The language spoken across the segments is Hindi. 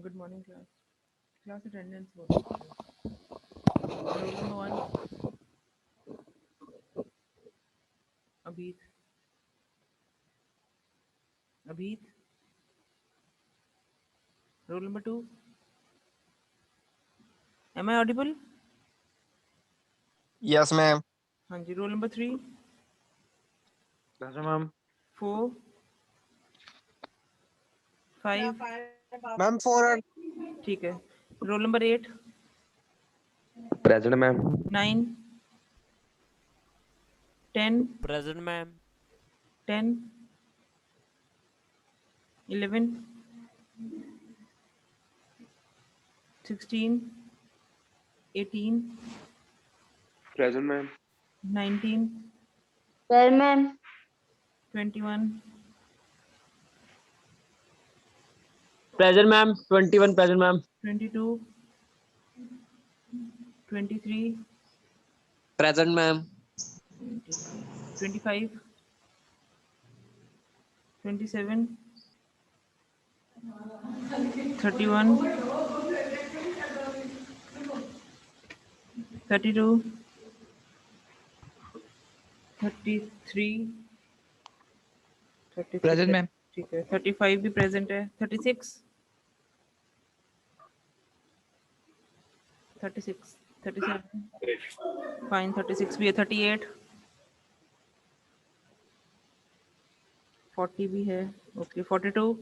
Good morning, class. Class attendance was roll number one, Abhit. Abhit. Roll number two. Am I audible? Yes, ma'am. Hanji. Roll number three, Present, ma'am. four, five. Ma'am, 4 ठीक है. Roll number eight, Present, ma'am. nine, 10, Present, ma'am. 10, 11, 16, 18, Present, ma'am. 19, Well, ma'am. 21, Present, ma'am. 21 present, ma'am. 22, 23, Present, ma'am. 25, 27, 31, 32, 33, 33 Present, ma'am. ठीक है. 35 भी प्रेजेंट है. 36, 36, 37 फाइन. 36 भी है. 38, 40 भी है. Okay. 42,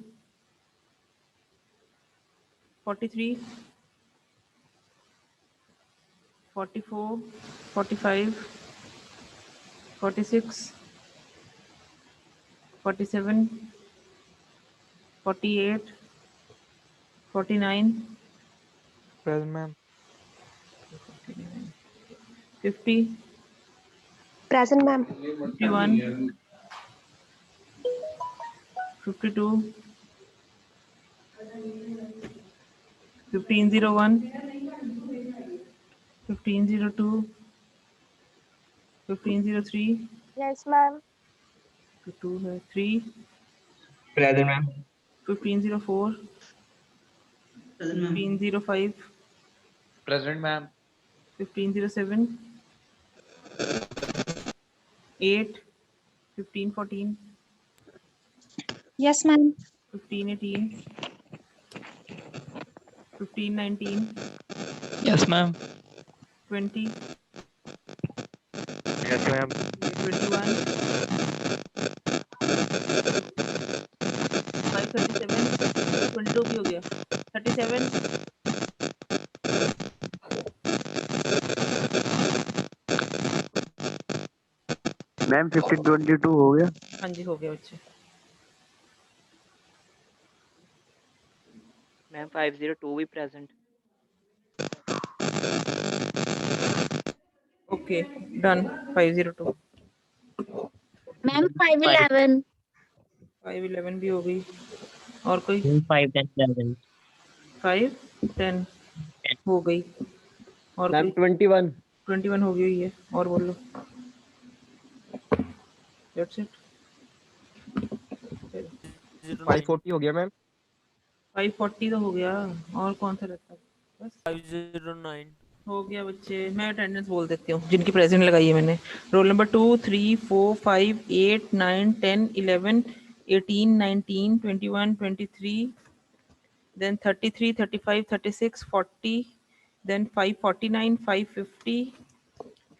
43, 44, 45, 46, 47, 48, 49, Present, ma'am. 50, Present, ma'am. 51, 52, 1501, 1502, 1503, Yes, ma'am. 2 है 3 Present, ma'am. 1504 1505 Present, ma'am. 1507 8 1514 Yes, ma'am. 1518 1519 Yes, ma'am. 20 Yes, ma'am. 21 537 22 भी हो गया 37 मैम 1522 हो गया. हाँ जी हो गया बच्चे मैम 502 भी प्रेजेंट. Okay done 502 Ma'am, 511. 511 भी हो गई और कोई 510 present. 510 हो गई और मैम कोई 21. 21 हो गई हुई है और बोलो दैट्स इट 540 हो गया मैम. 540 तो हो गया और कौन सा रहता है बस 509. हो गया बच्चे मैं अटेंडेंस बोल देती हूँ जिनकी प्रेजेंट लगाई है मैंने roll number 2 3 4 5 8 9 10 11 18 19 21 23 then 33 35 36 40 then 549 550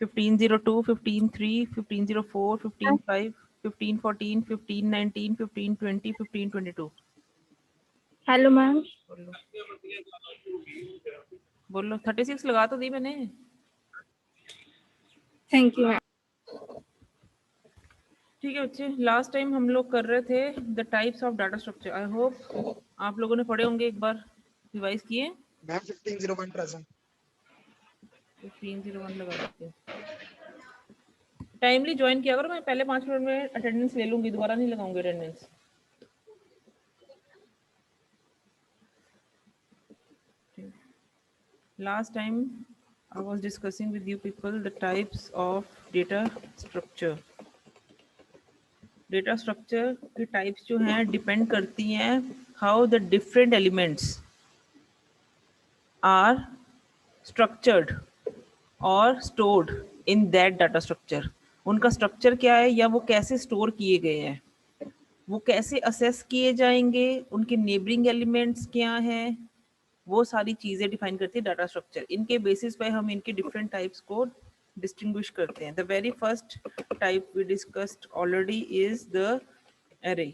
1502 153 1504 155 1514 1519 1520 1522 Hello, ma'am. बोलो बोलो 36 लगा तो दी मैंने Thank you, ma'am. ठीक है बच्चे लास्ट टाइम हम लोग कर रहे थे the types of data structure I hope आप लोगों ने पढ़े होंगे एक बार रिवाइज किए मैम 1501 प्रेजेंट. 1501 लगा देते हैं टाइमली ज्वाइन किया करो मैं पहले 5 मिनट में अटेंडेंस ले लूंगी दोबारा नहीं लगाऊंगी attendance last time I was discussing with you people the types of data structure data structure की types जो हैं depend करती हैं how the different elements are structured or stored in that data structure उनका structure क्या है या वो कैसे store किए गए हैं वो कैसे assess किए जाएंगे उनके neighboring elements क्या हैं वो सारी चीजें डिफाइन करती है डाटा स्ट्रक्चर इनके बेसिस पे हम इनके डिफरेंट टाइप्स को डिस्टिंग्विश करते हैं the very first type we discussed already is the array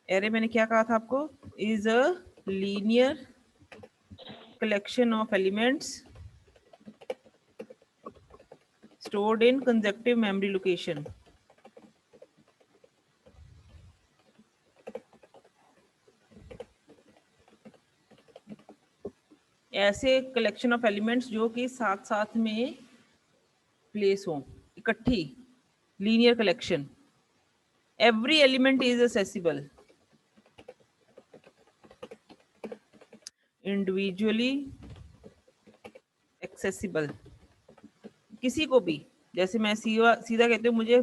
array मैंने क्या कहा था आपको is a linear collection of elements stored in consecutive memory location ऐसे कलेक्शन ऑफ एलिमेंट्स जो कि साथ साथ में प्लेस हो इकट्ठी linear collection every element is accessible individually accessible किसी को भी जैसे मैं सीधा कहती हूँ मुझे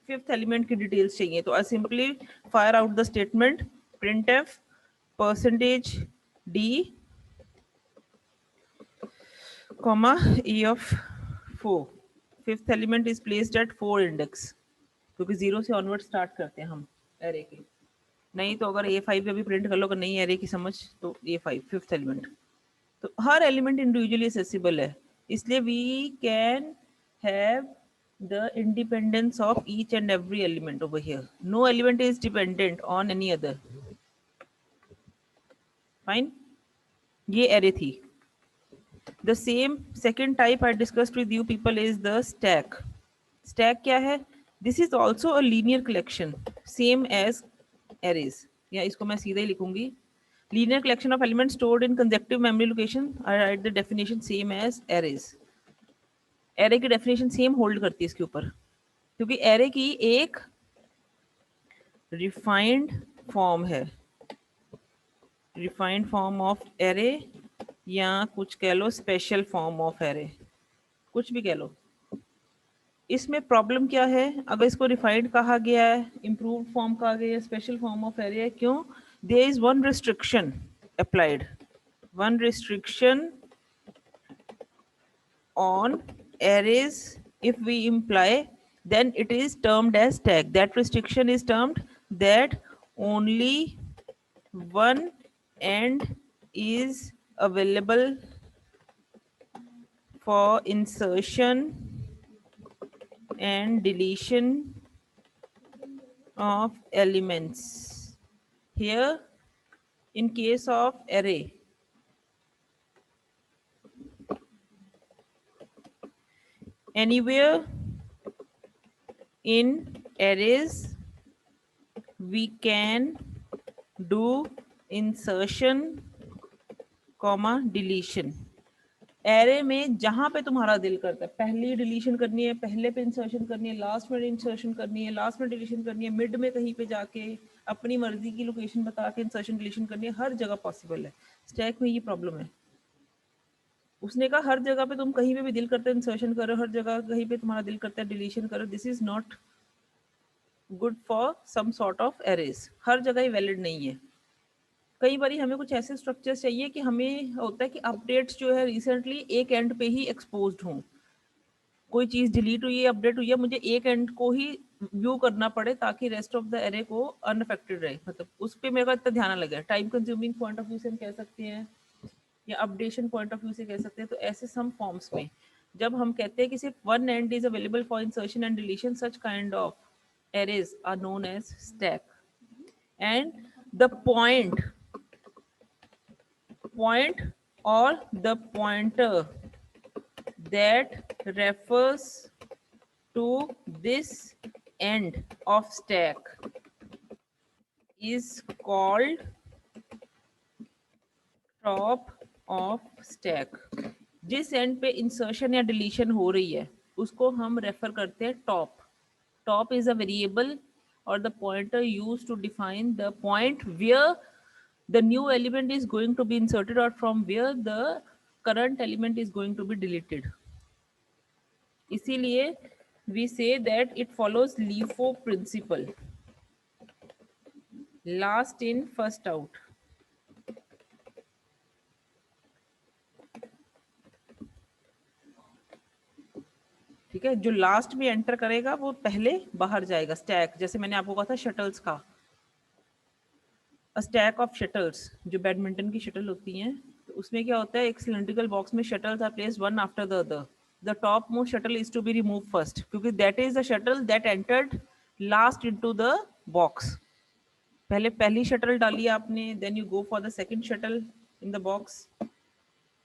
फिफ्थ एलिमेंट की डिटेल्स चाहिए तो I simply fire out the statement printf percentage d comma e of 4 fifth element is placed at 4 index क्योंकि 0 से ऑनवर्ड स्टार्ट करते हैं हम एरे के नहीं तो अगर A5 पे भी प्रिंट कर लो अगर नहीं एरे की समझ तो A5 फिफ्थ एलिमेंट तो हर एलिमेंट इंडिविजुअली एक्सेसिबल है इसलिए we can have the independence of each and every element over here no element is dependent on any other fine ये array थी the same second type I discussed with you people is the stack stack क्या है this is also a linear collection same as arrays या इसको मैं सीधा ही लिखूंगी linear collection of elements stored in consecutive memory location I write the definition same as arrays array की definition same hold करती है इसके ऊपर क्योंकि array की एक refined form है refined form of array या कुछ कह लो special form of array कुछ भी कह लो इसमें प्रॉब्लम क्या है? अगर इसको रिफाइंड कहा गया है, इम्प्रूव्ड फॉर्म कहा गया है, स्पेशल फॉर्म ऑफ एरे है, क्यों? There is one restriction applied, one restriction on arrays. If we imply, then it is termed as stack. That restriction is termed that only one end is available for insertion and deletion of elements. Here, in case of array, anywhere in arrays we can do insertion comma deletion. Array में जहां पे तुम्हारा दिल करता है, पहले डिलीशन करनी है, पहले पे इंसर्शन करनी है, लास्ट में इंसर्शन करनी है, लास्ट में डिलीशन करनी है, मिड में कहीं पे जाके अपनी मर्जी की लोकेशन बता के इंसर्शन डिलीशन करनी है, हर जगह पॉसिबल है। स्टैक में ये प्रॉब्लम है। उसने कहा हर जगह पे तुम कहीं पे भी दिल करते हो इंसर्शन करो, हर जगह कहीं पे तुम्हारा दिल करता है डिलीशन करो। This is not good for some sort of arrays, हर जगह ही वैलिड नहीं है। कई बार हमें कुछ ऐसे स्ट्रक्चर्स चाहिए कि हमें होता है कि अपडेट्स जो है रिसेंटली एक एंड पे ही एक्सपोज्ड हों, कोई चीज़ डिलीट हुई है, अपडेट हुई है, मुझे एक एंड को ही व्यू करना पड़े ताकि रेस्ट ऑफ द एरे को अनअफेक्टेड रहे, मतलब उस पर मेरे को इतना ध्यान ना लगे। Time consuming point of view से हम कह सकते हैं या अपडेशन पॉइंट ऑफ व्यू से कह सकते हैं। तो ऐसे सम फॉर्म्स में जब हम कहते हैं कि सिर्फ one end is available for insertion and deletion, such kind of arrays are known as stack. And the point or the pointer that refers to this end of stack is called top of stack. जिस एंड पे इंसर्शन या डिलीशन हो रही है उसको हम रेफर करते हैं top. Top is a variable or the pointer used to define the point where the new element is going to be inserted or from where the current element is going to be deleted. इसीलिए we say that it follows LIFO principle, last in first out. ठीक है, जो लास्ट में एंटर करेगा वो पहले बाहर जाएगा। स्टैक, जैसे मैंने आपको कहा था शटल्स का, स्टैक ऑफ शटल्स, जो बैडमिंटन की शटल होती हैं, तो उसमें क्या होता है, एक सिलेंड्रिकल बॉक्स में shuttles are placed one after the other. The top most shuttle is to be remove first, क्योंकि that is the shuttle that entered last into the box. पहले पहली शटल डाली आपने, then you go for the second shuttle in the box,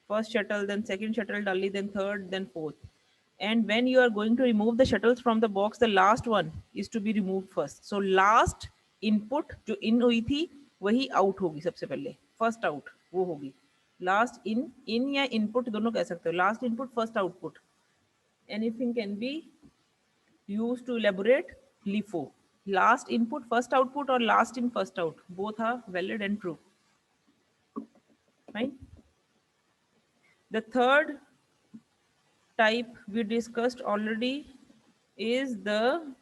first shuttle, then second shuttle डाली, then third, then fourth. And when you are going to remove the shuttles from the box, the last one is to be removed first. So last input जो in हुई थी वही out होगी सबसे पहले, first out वो होगी। last in या input दोनों कह सकते हो, last input first output, anything can be used to elaborate LIFO. Last input first output or last in first out, both are valid and true, right? The third type we discussed already is the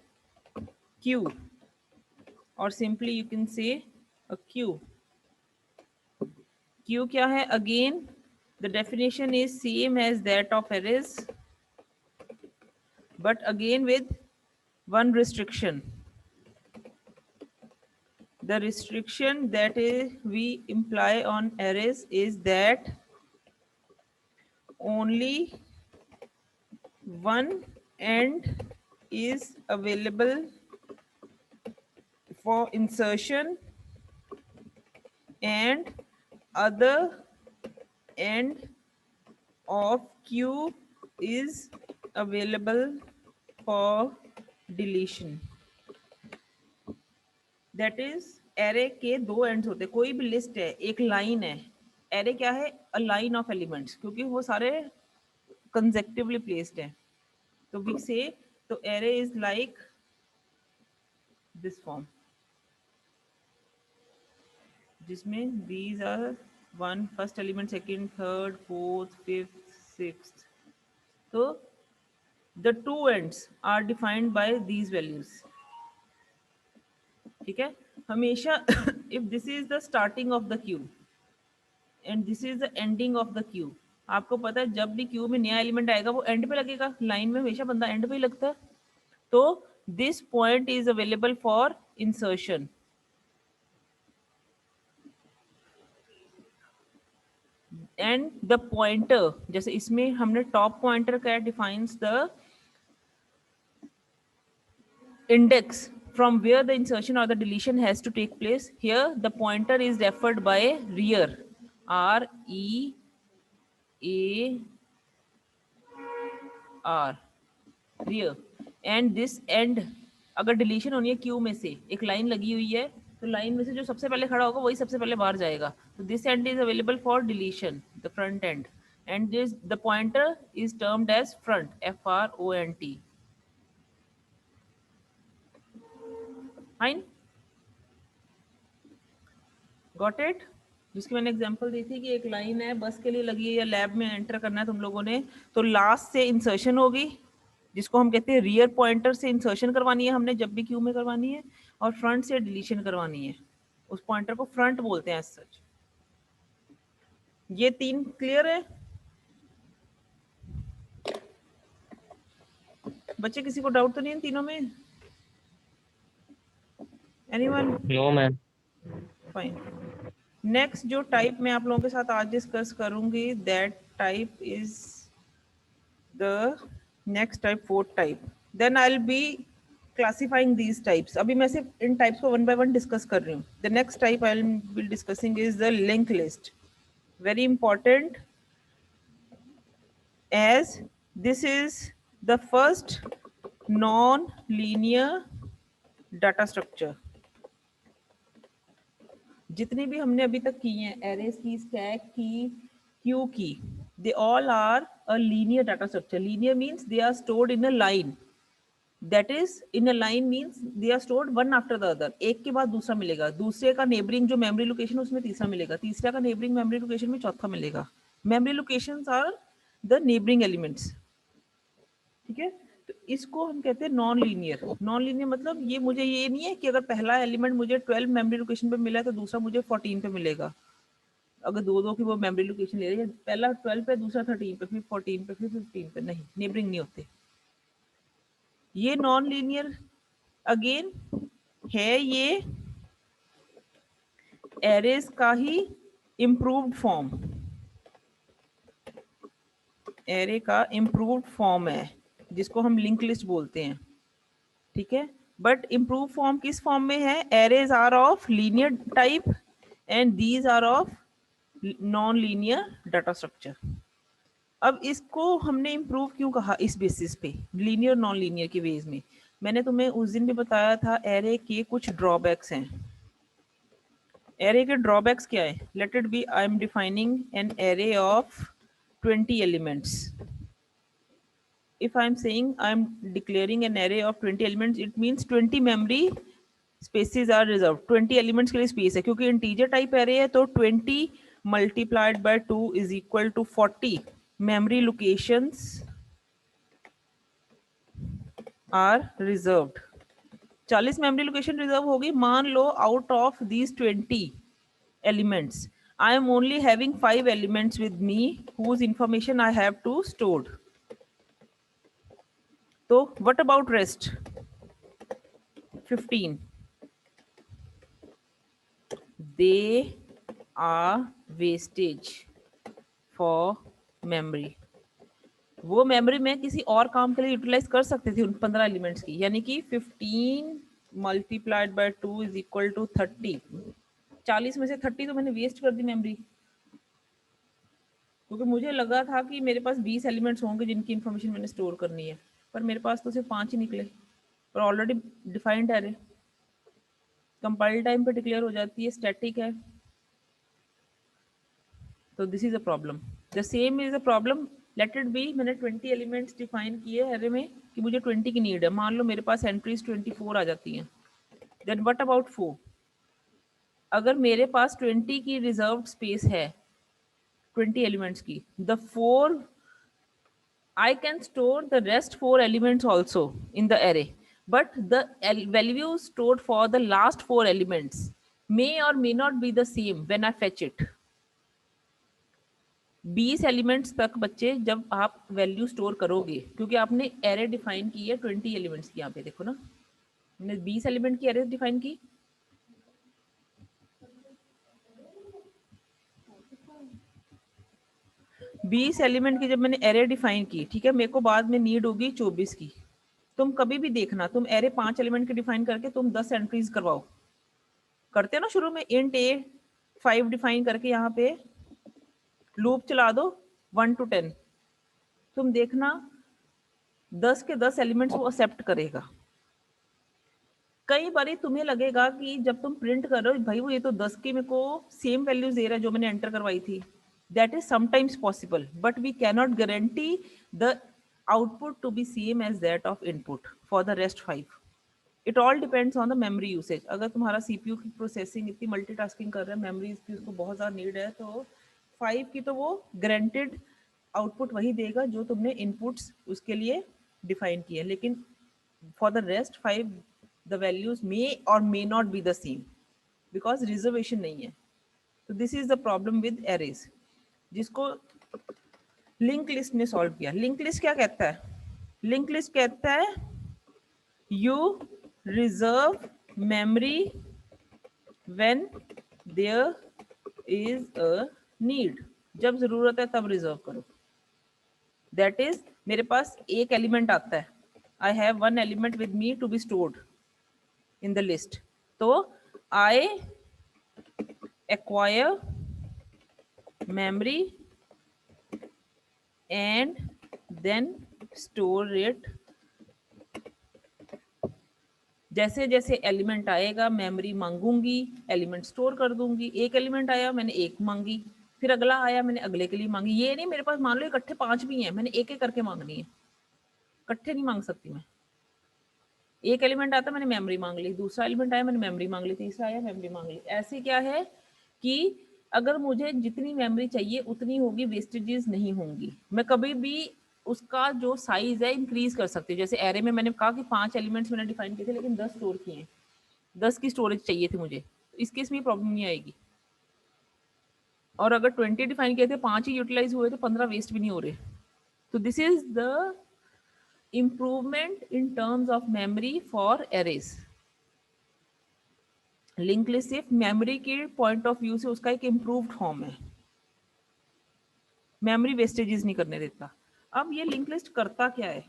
queue, or simply you can say a queue. Queue क्या है? Again, the definition is same as that of arrays, but again with one restriction. The restriction that we imply on arrays is that only one end is available for insertion and other end of queue is available for deletion. That is, array के दो एंड्स होते हैं। कोई भी लिस्ट है, एक लाइन है, एरे क्या है? अ लाइन ऑफ एलिमेंट्स, क्योंकि वो सारे कंसेक्टिवली प्लेस्ड है। तो वी से, तो array is like this form, जिसमें these are one first element, second, third, fourth, fifth, sixth. तो the two ends are defined by these values. ठीक है, हमेशा if this is the starting of the queue and this is the ending of the queue, आपको पता है जब भी क्यू में नया एलिमेंट आएगा वो एंड पे लगेगा, लाइन में हमेशा बंदा एंड पे ही लगता है, तो this point is available for insertion. And the pointer, जैसे इसमें हमने टॉप पॉइंटर क्या defines the index from where the insertion or the deletion has to take place. Here the pointer is referred by rear, R E A R, rear. And this end, अगर डिलीशन होनी है क्यू में से, एक लाइन लगी हुई है तो लाइन में से जो सबसे पहले खड़ा होगा वही सबसे पहले बाहर जाएगा, तो this end is available for deletion, the front end, and this the pointer is termed as front, FRONT. Fine, got it. जिसकी मैंने एग्जांपल दी थी कि एक लाइन है बस के लिए लगी है या लैब में एंटर करना है तुम लोगों ने, तो लास्ट से इंसर्शन होगी जिसको हम कहते हैं रियर पॉइंटर से इंसर्शन करवानी है हमने जब भी क्यू में करवानी है, और फ्रंट से डिलीशन करवानी है, उस पॉइंटर को फ्रंट बोलते हैं एज सच. ये तीन क्लियर है बच्चे? किसी को डाउट तो नहीं है तीनों में? Anyone? No ma'am. Fine. Next जो टाइप मैं आप लोगों के साथ आज डिस्कस करूंगी, that type is the next type, fourth type. Then I will be classifying these types. अभी मैं सिर्फ इन टाइप्स को वन बाय वन डिस्कस कर रही हूँ. The next type I will be discussing is the link list. Very important, as this is the first non linear data structure. जितनी भी हमने अभी तक की हैं, एरेज की, स्टैक की, क्यू की, they all are a linear data structure. Linear means they are stored in a line, that is in a line means they are stored one after the other. एक के बाद दूसरा मिलेगा, दूसरे का नेबरिंग जो मेमोरी लोकेशन उसमें तीसरा मिलेगा, तीसरा का नेबरिंग मेमोरी लोकेशन में चौथा मिलेगा. Memory locations are the neighbouring elements. ठीक है, तो इसको हम कहते हैं नॉन लीनियर. नॉन लीनियर मतलब ये मुझे ये नहीं है कि अगर पहला एलिमेंट मुझे 12 मेमोरी लोकेशन पे मिला है तो दूसरा मुझे 14 पे मिलेगा. अगर दो दो की वो मेमोरी लोकेशन ले रही है, पहला 12 पे, दूसरा 13 पे, फिर 14 पे, फिर 15 पे, नहीं, नेबरिंग नहीं होते. ये नॉन लीनियर अगेन है, ये एरेज का ही इम्प्रूव्ड फॉर्म, एरे का इम्प्रूव्ड फॉर्म है जिसको हम लिंक लिस्ट बोलते हैं. ठीक है, बट इम्प्रूव फॉर्म किस फॉर्म में है? Arrays are of linear type and these are of non linear data structure. अब इसको हमने इम्प्रूव क्यों कहा? इस बेसिस पे लीनियर नॉन लीनियर के वेज में. मैंने तुम्हें उस दिन भी बताया था एरे के कुछ ड्रॉबैक्स हैं. एरे के ड्रॉबैक्स क्या है? Let it be, I am defining an array of 20 elements. If I am saying I am declaring an array of 20 elements, it means 20 memory spaces are reserved. 20 elements के लिए space है, क्योंकि integer type array है तो 20 multiplied by 2 is equal to 40 memory locations are reserved. 40 memory location reserve होगी. मान लो out of these 20 elements I am only having 5 elements with me whose information I have to store. तो what about rest 15? They are wastage for memory. वो मेमोरी में किसी और काम के लिए यूटिलाइज कर सकते थे उन 15 एलिमेंट्स की, यानी कि 15 multiplied by 2 is equal to 30. 40 में से 30 तो मैंने वेस्ट कर दी मेमोरी, क्योंकि मुझे लगा था कि मेरे पास 20 एलिमेंट्स होंगे जिनकी इंफॉर्मेशन मैंने स्टोर करनी है, पर मेरे पास तो सिर्फ 5 ही निकले, और already defined array compile time पे डिक्लेयर हो जाती है, स्टैटिक है. तो this is a problem. The same is a problem. Let it be, मैंने 20 एलिमेंट्स डिफाइन किए एरे में कि मुझे 20 की नीड है. मान लो मेरे पास एंट्रीज 24 आ जाती हैं. Then what about 4? अगर मेरे पास 20 की रिजर्व्ड स्पेस है 20 एलिमेंट्स की, the 4 I can store the rest 4 elements also in the array, but the values stored for the last 4 elements may or may not be the same when I fetch it. 20 elements तक बच्चे जब आप वैल्यू स्टोर करोगे, क्योंकि आपने एरे डिफाइन की है 20 एलिमेंट्स की, यहाँ पे देखो ना, हमने 20 एलिमेंट की एरे डिफाइन की। बीस एलिमेंट की जब मैंने एरे डिफाइन की, ठीक है, मेरे को बाद में नीड होगी 24 की। तुम कभी भी देखना, तुम एरे 5 एलिमेंट की डिफाइन करके तुम 10 एंट्रीज करवाओ, करते हो ना शुरू में, इंट ए 5 डिफाइन करके यहाँ पे लूप चला दो 1 to 10, तुम देखना 10 के 10 एलिमेंट्स वो एक्सेप्ट करेगा। कई बारी तुम्हें लगेगा कि जब तुम प्रिंट कर रहे हो, भाई वो ये तो 10 की मेरे को सेम वैल्यूज दे रहा है जो मैंने एंटर करवाई थी। That is sometimes possible, but we cannot guarantee the output to be same as that of input for the rest 5। It all depends on the memory usage. अगर तुम्हारा सीपीयू की प्रोसेसिंग इतनी मल्टीटास्किंग कर रहा है, मेमोरी की उसको बहुत ज़्यादा नीड है, तो 5 की तो वो गारंटेड आउटपुट वही देगा जो तुमने इनपुट्स उसके लिए डिफाइन किए। लेकिन for the rest 5 the values may or may not be the same because reservation नहीं है। तो this is the problem with arrays, जिसको लिंक लिस्ट ने सॉल्व किया। लिंक लिस्ट क्या कहता है? लिंक लिस्ट कहता है you reserve memory when there is a need, जब जरूरत है तब रिजर्व करो। दैट इज मेरे पास एक एलिमेंट आता है, I have one element with me to be stored in the list, तो I acquire memory and then store it। जैसे जैसे एलिमेंट आएगा मेमोरी मांगूंगी, एलिमेंट स्टोर कर दूंगी। एक एलिमेंट आया मैंने एक मांगी, फिर अगला आया मैंने अगले के लिए मांगी। ये नहीं मेरे पास मान लो इकट्ठे 5 भी हैं, मैंने एक एक करके मांगनी है, इकट्ठे नहीं मांग सकती मैं। एक एलिमेंट आता मैंने मेमोरी मांग ली, दूसरा एलिमेंट आया मैंने मेमोरी मांग ली, तीसरा आया मेमोरी मांग ली। ऐसे क्या है कि अगर मुझे जितनी मेमोरी चाहिए उतनी होगी, वेस्टेजेस नहीं होंगी। मैं कभी भी उसका जो साइज है इंक्रीज कर सकती हूँ। जैसे एरे में मैंने कहा कि 5 एलिमेंट्स मैंने डिफाइन किए थे लेकिन 10 स्टोर किए हैं, 10 की स्टोरेज चाहिए थी मुझे, तो इस केस में प्रॉब्लम नहीं आएगी। और अगर 20 डिफाइन किए थे, 5 ही यूटिलाइज हुए तो 15 वेस्ट भी नहीं हो रहे। तो this is the improvement in terms of memory for arrays। Link list सिर्फ मेमोरी के पॉइंट ऑफ व्यू से उसका एक इम्प्रूव्ड फॉर्म है, मेमोरी वेस्टेजेस नहीं करने देता। अब ये लिंक लिस्ट करता क्या है?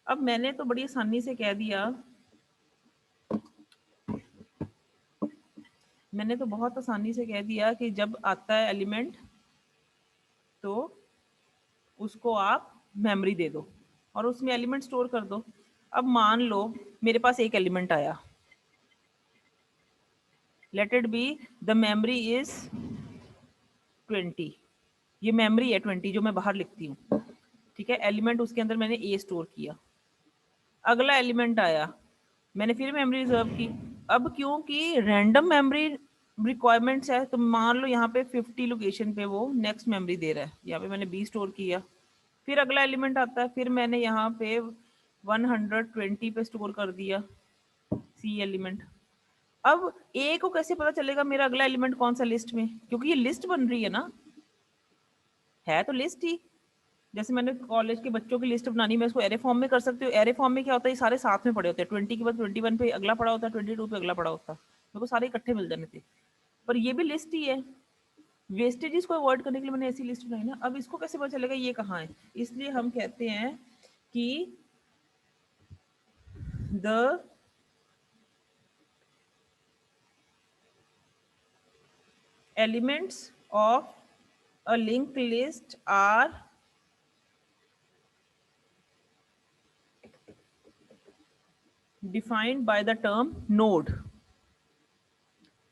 अब मैंने तो बड़ी आसानी से कह दिया, मैंने तो बहुत आसानी से कह दिया कि जब आता है एलिमेंट तो उसको आप मेमोरी दे दो और उसमें एलिमेंट स्टोर कर दो। अब मान लो मेरे पास एक एलिमेंट आया, let it be the memory is 20, ये मेमोरी है 20 जो मैं बाहर लिखती हूँ, ठीक है। एलिमेंट उसके अंदर मैंने ए स्टोर किया, अगला एलिमेंट आया, मैंने फिर मेमोरी रिजर्व की। अब क्योंकि रैंडम मेमोरी रिक्वायरमेंट्स है, तो मान लो यहाँ पे 50 लोकेशन पे वो नेक्स्ट मेमोरी दे रहा है, यहाँ पे मैंने 20 स्टोर किया। फिर अगला एलिमेंट आता है, फिर मैंने यहाँ पे 120 पे स्टोर कर दिया सी एलिमेंट। अब ए को कैसे पता चलेगा मेरा अगला एलिमेंट कौन सा लिस्ट में? क्योंकि ये लिस्ट बन रही है ना, है तो लिस्ट ही। जैसे मैंने कॉलेज के बच्चों की लिस्ट बनानी, मैं उसको एरे फॉर्म में कर सकती हूँ। एरे फॉर्म में क्या होता है, सारे साथ में पड़े होते हैं, 20 के बाद 21 पे अगला पड़ा होता है, 22 पे अगला पड़ा होता है, मेरे को सारे इकट्ठे मिल जाने थे। पर ये भी लिस्ट ही है, वेस्टेजेस को अवॉइड करने के लिए मैंने ऐसी लिस्ट बनाई ना। अब इसको कैसे पता चलेगा ये कहाँ है? इसलिए हम कहते हैं कि the elements of a link list are defined by the term node.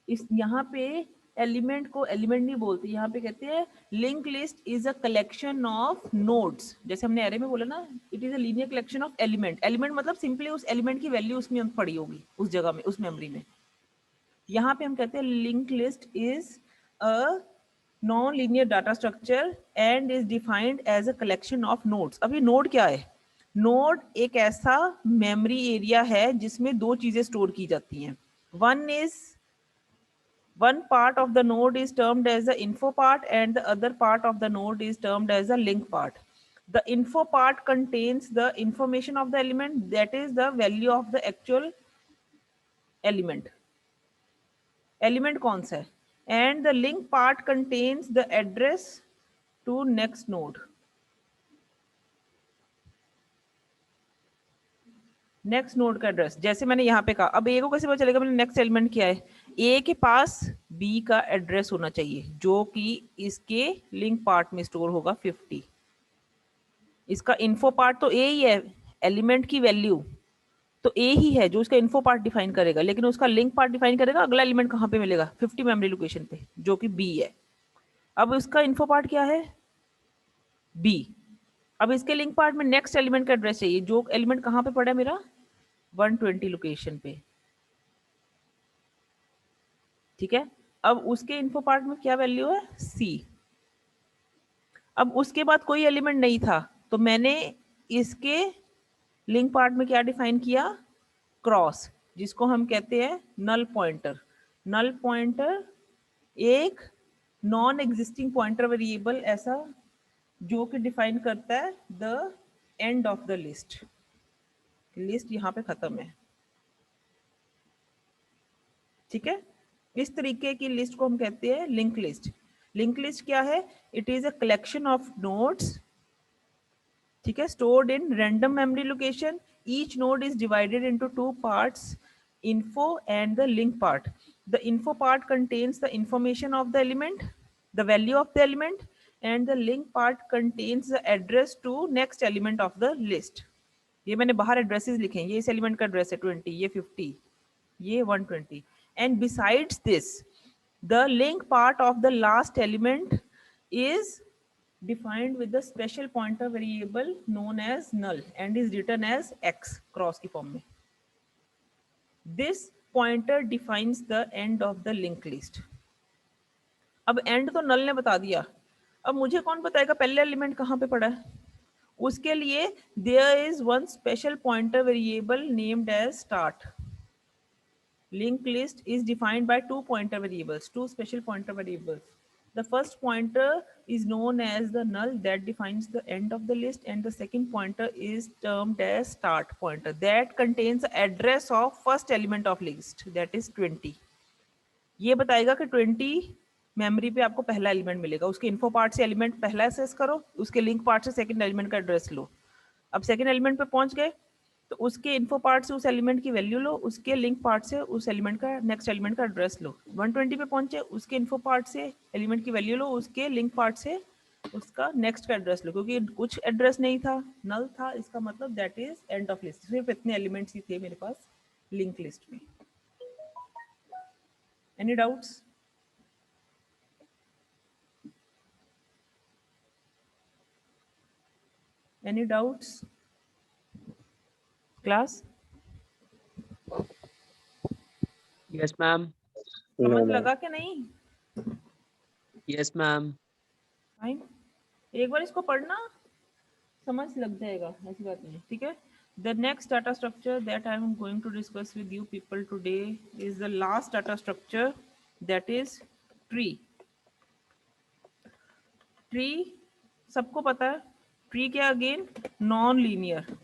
इस यहाँ पे एलिमेंट को एलिमेंट नहीं बोलते, यहाँ पे कहते हैं link list is a collection of nodes. जैसे हमने एरे में बोला ना, it is a linear collection of element. Element मतलब सिंपली उस एलिमेंट की वैल्यू उसमें पड़ी होगी उस जगह में, उस मेमोरी में। यहाँ पे हम कहते हैं link list is a non-linear data structure and is defined as a collection of nodes. अब ये नोड क्या है? नोड एक ऐसा मेमोरी एरिया है जिसमें दो चीजें स्टोर की जाती हैं. One part of the node is termed as the info part and the other part of the node is termed as the link part. The info part contains the information of the element, that is the value of the actual element. Element कौन सा है? And the link part contains the address to next node. Next node का एड्रेस, जैसे मैंने यहाँ पे कहा. अब ए को कैसे पता चलेगा मैंने नेक्स्ट एलिमेंट किया है? ए के पास बी का एड्रेस होना चाहिए जो कि इसके लिंक पार्ट में स्टोर होगा 50. इसका इन्फो पार्ट तो ए ही है, एलिमेंट की वैल्यू तो ए ही है जो उसका इन्फो पार्ट डिफाइन करेगा, लेकिन उसका लिंक पार्ट डिफाइन करेगा अगला एलिमेंट कहाँ पे मिलेगा? 50 मेमोरी लोकेशन पे, जो कि बी है. अब इसका इन्फो पार्ट क्या है? बी. अब इसके लिंक पार्ट में नेक्स्ट एलिमेंट का एड्रेस चाहिए जो एलिमेंट कहाँ पे पड़ा है मेरा? 120 लोकेशन पे. ठीक है. अब उसके इन्फो पार्ट में क्या वैल्यू है? सी. अब उसके बाद कोई एलिमेंट नहीं था तो मैंने इसके लिंक पार्ट में क्या डिफाइन किया? क्रॉस, जिसको हम कहते हैं नल पॉइंटर. नल पॉइंटर एक नॉन एग्जिस्टिंग पॉइंटर वेरिएबल ऐसा जो कि डिफाइन करता है the end of the list. List यहाँ पे खत्म है. ठीक है. इस तरीके की लिस्ट को हम कहते हैं लिंक लिस्ट. लिंक लिस्ट क्या है? It is a collection of nodes, ठीक है, stored in random memory location. Each node is divided into two parts, info and the link part. The info part contains the information of the element, the value of the element, and the link part contains the address to next element of the list. ये मैंने बाहर एड्रेसेस लिखे हैं. ये इस एलिमेंट का एड्रेस है 20, ये 50, ये 120. And besides this, the link part of the last element is defined with the special pointer variable known as null and is written as x cross की फॉर्म में. This pointer defines the end of the linked list. अब end तो null ने बता दिया. अब मुझे कौन बताएगा पहले एलिमेंट कहाँ पे पड़ा है? उसके लिए there is one special pointer variable named as start. Linked list is defined by two pointer variables, two special pointer variables. The first pointer is known as the null that defines the end of the list, and the second pointer is termed as start pointer that contains the address of first element of list, that is 20. ये बताएगा कि 20 मेमोरी पे आपको पहला एलिमेंट मिलेगा. उसके इन्फो पार्ट से एलिमेंट पहला एक्सेस करो, उसके लिंक पार्ट से सेकंड एलिमेंट का एड्रेस लो. अब सेकंड एलिमेंट पे पहुंच गए तो उसके इन्फो पार्ट से उस एलिमेंट की वैल्यू लो, उसके लिंक पार्ट से उस एलिमेंट का नेक्स्ट एलिमेंट का एड्रेस लो. 120 पे पहुंचे, उसके इन्फो पार्ट से एलिमेंट की वैल्यू लो, उसके लिंक पार्ट से उसका नेक्स्ट का एड्रेस लो. क्योंकि कुछ एड्रेस नहीं था, नल था, इसका मतलब that is end of list. सिर्फ इतने एलिमेंट्स ही थे मेरे पास लिंक लिस्ट में. Any doubts? Any doubts class? Yes, ma'am. समझ लगा कि नहीं? Yes, ma'am. फाइन. एक बार इसको पढ़ना, समझ लग जाएगा, ऐसी बात नहीं. ठीक है. The next data structure that I am going to discuss with you people today is the last data structure, that is tree. Tree सबको पता है. Tree क्या? Again non linear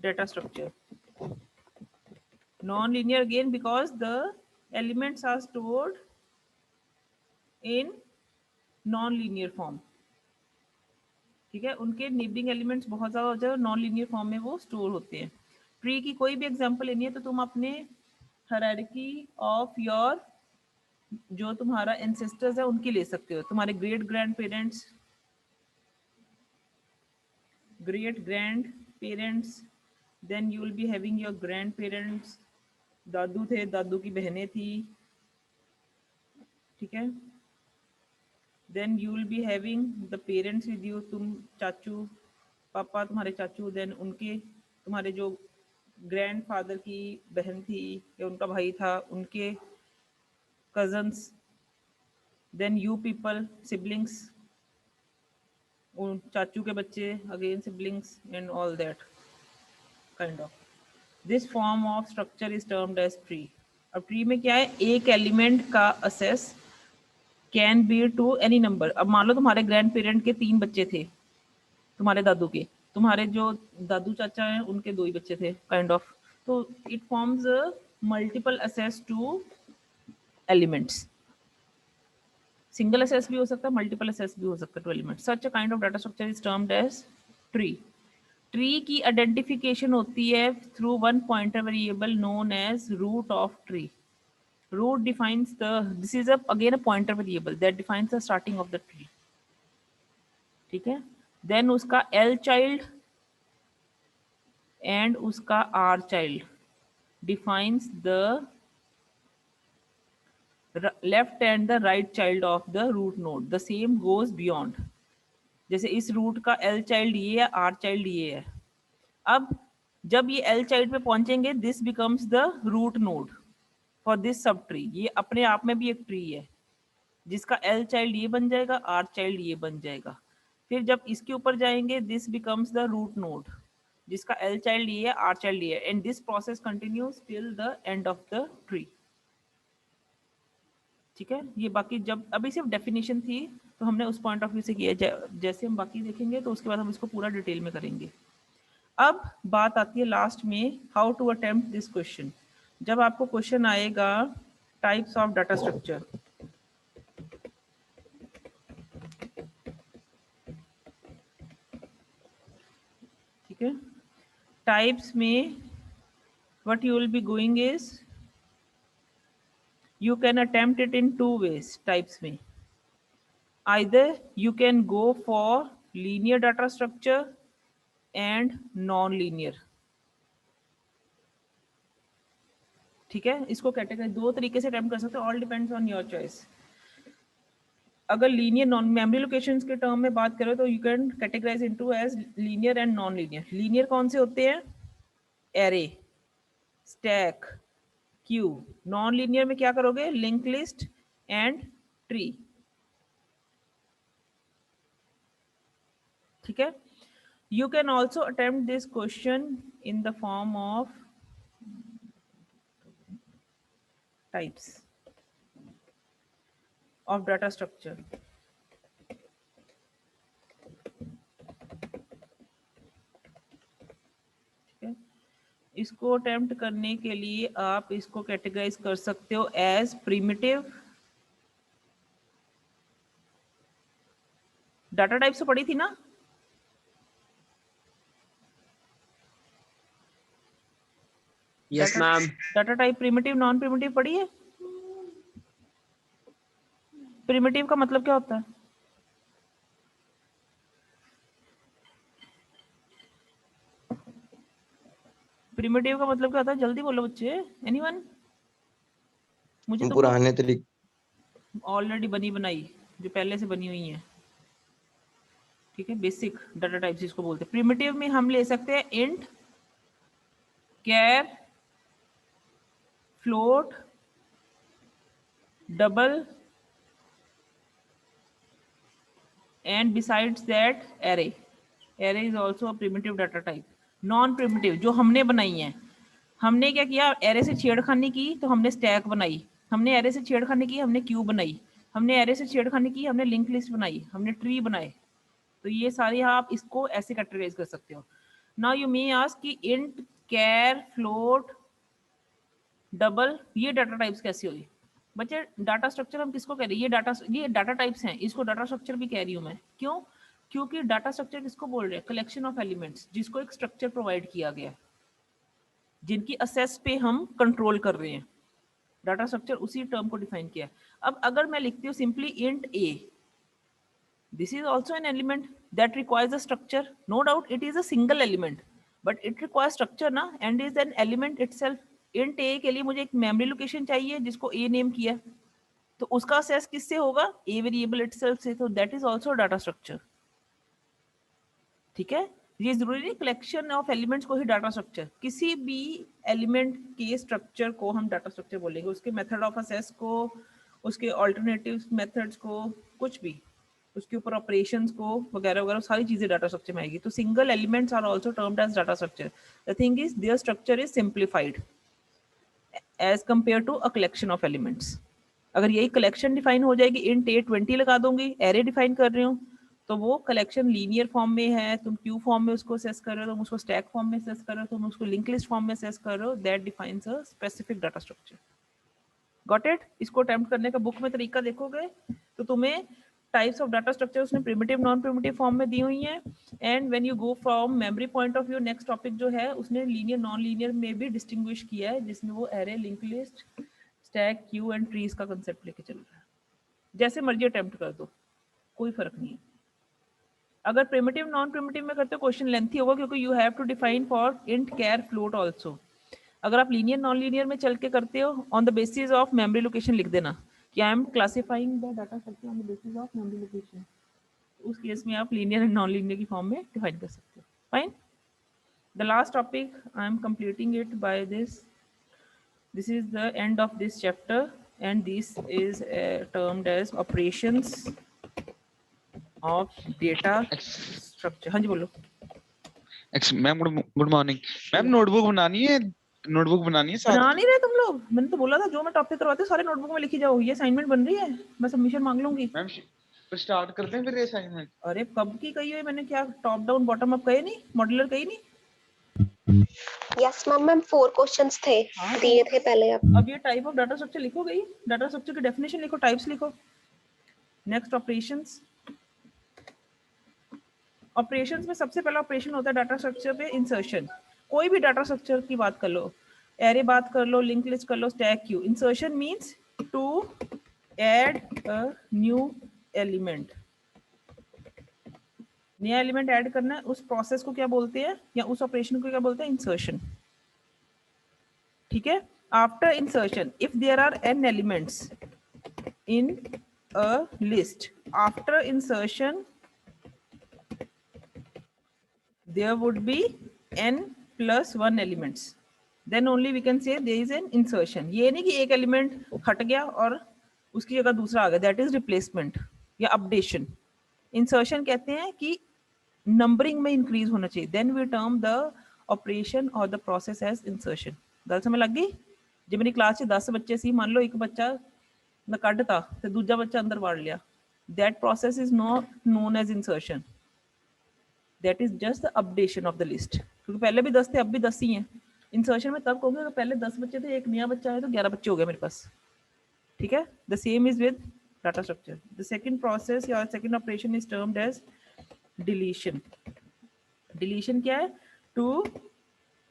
data structure. Non-linear again because the elements are stored in non-linear form. ठीक है. उनके नेबरिंग एलिमेंट्स बहुत ज्यादा हो जाए, नॉन लीनियर फॉर्म में वो स्टोर होते हैं. ट्री की कोई भी एग्जांपल लेनी है तो तुम अपने हायरार्की ऑफ योर जो तुम्हारा एंसेस्टर्स है उनकी ले सकते हो. तुम्हारे great grandparents, then you will be having your grandparents. दादू थे, दादू की बहनें थी. ठीक है. Then you will be having the parents with you. तुम चाचू पापा, तुम्हारे चाचू, देन उनके तुम्हारे जो ग्रैंडफादर की बहन थी या उनका भाई था, उनके cousins. Then you people, siblings, चाचू के बच्चे, again siblings and all that kind of. This form of structure is termed as tree. अब ट्री में क्या है, एक एलिमेंट का access can be to any number. अब मान लो तुम्हारे ग्रैंड पेरेंट के 3 बच्चे थे, तुम्हारे दादू के, तुम्हारे जो दादू चाचा हैं उनके 2 ही बच्चे थे काइंड ऑफ। तो it forms multiple assess two elements. Single assess भी हो सकता है, मल्टीपल असेस भी हो सकता है two elements. Such a kind of data structure is termed as tree. Tree की आइडेंटिफिकेशन होती है through one pointer variable known as root of tree. root defines the, this is again a pointer variable that defines the starting of the tree, ठीक है। then उसका L child and उसका R child defines the left and the right child of the root node. the same goes beyond, जैसे इस रूट का L child ये है, R child ये है। अब जब ये L child पे पहुंचेंगे, this becomes the root node for this sub tree. ये अपने आप में भी एक ट्री है जिसका L चाइल्ड ये बन जाएगा, R चाइल्ड ये बन जाएगा। फिर जब इसके ऊपर जाएंगे, this becomes the root node जिसका L चाइल्ड ये है, R चाइल्ड ये है, and this process continues till the end of the tree, ठीक है। ये बाकी जब अभी सिर्फ डेफिनेशन थी तो हमने उस पॉइंट ऑफ व्यू से किया, जैसे हम बाकी देखेंगे तो उसके बाद हम इसको पूरा डिटेल में करेंगे। अब बात आती है लास्ट में, how to attempt this question. जब आपको क्वेश्चन आएगा टाइप्स ऑफ डाटा स्ट्रक्चर, ठीक है, टाइप्स में what you will be going is you can attempt it in 2 ways types में। either you can go for linear data structure and non-linear, ठीक है। इसको कैटेगराइज 2 तरीके से अटेम्प्ट कर सकते हो, all depends on your choice. अगर लीनियर नॉन मेमोरी लोकेशंस के टर्म में बात करें तो you can categorise into as linear and non linear. Linear कौन से होते हैं, array, stack, queue. Non linear में क्या करोगे, लिंक लिस्ट एंड ट्री, ठीक है। You can also attempt this question in the form of types of data structure, ठीक है। इसको अटेम्प्ट करने के लिए आप इसको कैटेगराइज कर सकते हो एज प्रिमिटिव डाटा टाइप से पढ़ी थी ना, yes ma'am. Data type primitive non primitive पढ़ी है। प्रिमिटिव का मतलब क्या होता है, प्रिमिटिव का मतलब क्या होता है, जल्दी बोलो बच्चे, एनीवन। मुझे तो पुराने तरीके ऑलरेडी बनी बनाई जो पहले से बनी हुई है, ठीक है। बेसिक डाटा टाइप्स इसको बोलते हैं। प्रिमिटिव में हम ले सकते हैं int, char, float, double and besides that array. array is also a primitive data type. Non primitive जो हमने बनाई है, हमने क्या किया, एरे से छेड़खानी की तो हमने स्टैक बनाई, हमने एरे से छेड़खानी की हमने क्यू बनाई, हमने एरे से छेड़खानी की हमने लिंक लिस्ट बनाई, हमने ट्री बनाए। तो ये सारी आप इसको ऐसे कैटेगराइज कर सकते हो। नाउ यू मे आस्क कि इंट, कैर, फ्लोट, डबल, ये डाटा टाइप्स कैसे हुई। बच्चे डाटा स्ट्रक्चर हम किसको कह रहे हैं, ये डाटा टाइप्स हैं, इसको डाटा स्ट्रक्चर भी कह रही हूँ मैं। क्यों, क्योंकि डाटा स्ट्रक्चर किसको बोल रहे हैं, कलेक्शन ऑफ एलिमेंट्स जिसको एक स्ट्रक्चर प्रोवाइड किया गया है, जिनकी असेस पे हम कंट्रोल कर रहे हैं। डाटा स्ट्रक्चर उसी टर्म को डिफाइन किया है। अब अगर मैं लिखती हूँ simply int a, this is also an element that requires a structure, no doubt it is a single element but it requires structure ना, and is an element itself. Int a के लिए मुझे एक मेमोरी लोकेशन चाहिए जिसको ए नेम किया, तो उसका असेस किससे होगा, ए वेरिएबल इटसेल्फ से, तो that is also data structure, ठीक है। ये जरूरी नहीं कलेक्शन ऑफ एलिमेंट्स को ही डाटा स्ट्रक्चर, किसी भी एलिमेंट के स्ट्रक्चर को हम डाटा स्ट्रक्चर बोलेंगे, उसके मेथड ऑफ असेस को, उसके ऑल्टरनेटिव मेथड्स को, कुछ भी उसके ऊपर ऑपरेशंस को वगैरह वगैरह सारी चीजें डाटा स्ट्रक्चर में आएगी। तो single elements are also termed as data structure. The thing is there structure is simplified as compare to a collection of elements. अगर यही कलेक्शन डिफाइन हो जाएगी, इंट ए 20 लगा दूंगी, एरे डिफाइन कर रही हूँ, तो वो कलेक्शन लीनियर फॉर्म में है, तुम क्यू फॉर्म में उसको असेस कर रहे हो, तुम उसको स्टैक फॉर्म में असेस कर रहे हो, तुम उसको लिंक लिस्ट फॉर्म में असेस कर रहे हो, that defines a specific data structure. Got it? इसको अटेम्प्ट करने का बुक में तरीका देखोगे तो तुम्हें टाइप्स ऑफ डाटा स्ट्रक्चर उसने प्रिमिटिव नॉन प्रिमिटिव फॉर्म में दी हुई है। And when you go from memory point of view, next topic जो है उसने लीनियर नॉन लीनियर में भी डिस्टिंग्विश किया है, जिसमें वो array, link list, stack, Q and trees का कंसेप्ट लेके चल रहा है। जैसे मर्जी अटेम्प्ट कर दो, कोई फर्क नहीं है। अगर प्रिमिटिव नॉन प्रिमिटिव में करते हो क्वेश्चन लेंथी होगा, क्योंकि you have to define for int, char, float also. अगर आप लीनियर नॉन लीनियर में चल के करते हो, on the basis of memory location लिख देना कि I am classifying the data structure on the basis of memory location. उस केस में आप लीनियर एंड नॉन लीनियर की फॉर्म में डिफाइन कर सकते हो। Fine. The last topic I am completing it by this is the end of this chapter and this is termed as operations of data structure. हाँ जी बोलो। Ma'am good morning ma'am. Notebook बनानी है साथ बना नहीं रहे तुम लोग? मैंने तो बोला था जो मैं टॉपिक करवाती हूँ सारे नोटबुक में लिखी जाओ। ये असाइनमेंट बन रही है, मैं सबमिशन मांग लूंगी। मैम तो स्टार्ट करते हैं फिर ये असाइनमेंट। अरे कब की कही हुई मैंने, क्या टॉप डाउन बॉटम अप कहे नहीं, मॉड्यूलर कही नहीं? यस मैम, मैम 4 क्वेश्चंस थे, हाँ, दिए थे पहले। अब ये टाइप ऑफ डाटा स्ट्रक्चर लिखो गई, डाटा स्ट्रक्चर की डेफिनेशन लिखो, टाइप्स लिखो। Next operations. ऑपरेशंस में सबसे पहला ऑपरेशन होता है डाटा स्ट्रक्चर पे इंसर्शन। कोई भी डाटा स्ट्रक्चर की बात कर लो, एरे बात कर लो, लिंक लिस्ट कर लो, stack, queue. Insertion means to add a new element. नया एलिमेंट ऐड करना है, उस प्रोसेस को क्या बोलते हैं, या उस ऑपरेशन को क्या बोलते हैं? इंसर्शन। ठीक है। After insertion, if there are n elements in a list, after insertion there would be n plus 1 elements, then only we can say there is an insertion. ये नहीं कि एक एलिमेंट हट गया और उसकी जगह दूसरा आ गया, that is replacement या updation. इंसर्शन कहते हैं कि नंबरिंग में इंक्रीज होना चाहिए, then we term the operation or the process as insertion. गल समझ लग गई? जे मेरी क्लास च 10 बच्चे सी, मान लो एक बच्चा मैं कढ़ता ते दूजा बच्चा अंदर वाड़ लिया, that process is not known as insertion. That is just the updation of the list. क्योंकि पहले भी 10 थे, अब भी 10 ही हैं। इंसर्शन में तब कहूँगा अगर पहले 10 बच्चे थे, एक नया बच्चा है तो 11 बच्चे हो गए मेरे पास। ठीक है। The same is with data structure. The second process या second operation is termed as deletion. Deletion क्या है? To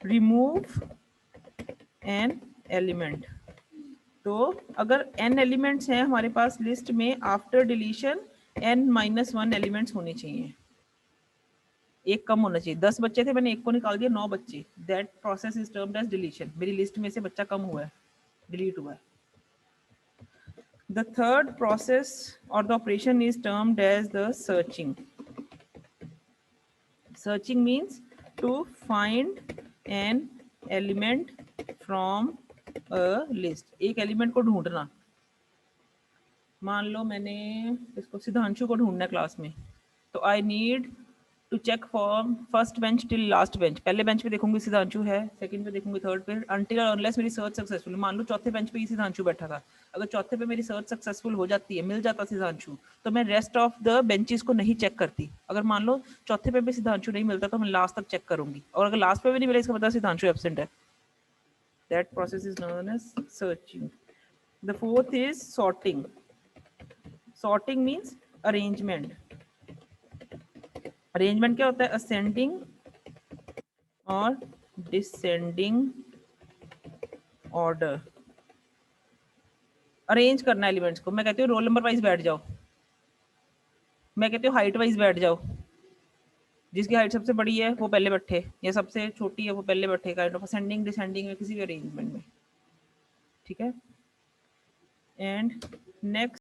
remove an element. तो अगर n एलिमेंट्स हैं हमारे पास लिस्ट में, आफ्टर डिलीशन n-1 एलिमेंट्स होने चाहिए, एक कम होना चाहिए। 10 बच्चे थे, मैंने एक को निकाल दिया, 9 बच्चे, that process is termed as deletion. मेरी लिस्ट में से बच्चा कम हुआ है, डिलीट हुआ है। द थर्ड प्रोसेस और the operation is termed as the searching. Searching means to find an element from a list. एक एलिमेंट को ढूंढना। मान लो मैंने इसको सिद्धांशु को ढूंढना है क्लास में, तो I need to check from first bench till last bench. पहले बेंच पे देखूंगी सिद्धांशु है, सेकंड पे देखूंगी, थर्ड पे, अनटिल अनलेस मेरी सर्च सक्सेसफुल। मान लो चौथे बेंच पे ही सिद्धांशु बैठा था, अगर चौथे पे मेरी सर्च सक्सेसफुल हो जाती है, मिल जाता सिद्धांशु, तो मैं रेस्ट ऑफ द बेंचेस को नहीं चेक करती। अगर मान लो चौथे पे भी सिद्धांशु नहीं मिलता तो मैं लास्ट तक चेक करूंगी, और अगर लास्ट पे भी नहीं मिला इसका मतलब सिद्धांशु एब्सेंट है। That process is known as searching. The fourth is sorting. Sorting means arrangement. Arrangement क्या होता है? असेंडिंग और डिसेंडिंग ऑर्डर। अरेंज करना एलिमेंट्स को। मैं कहती हूँ रोल नंबर वाइज बैठ जाओ, मैं कहती हूँ हाइट वाइज बैठ जाओ। जिसकी हाइट सबसे बड़ी है वो पहले बैठे, या सबसे छोटी है वो पहले बैठे, काइंड ऑफ असेंडिंग डिसेंडिंग में, किसी भी अरेंजमेंट में। ठीक है। And next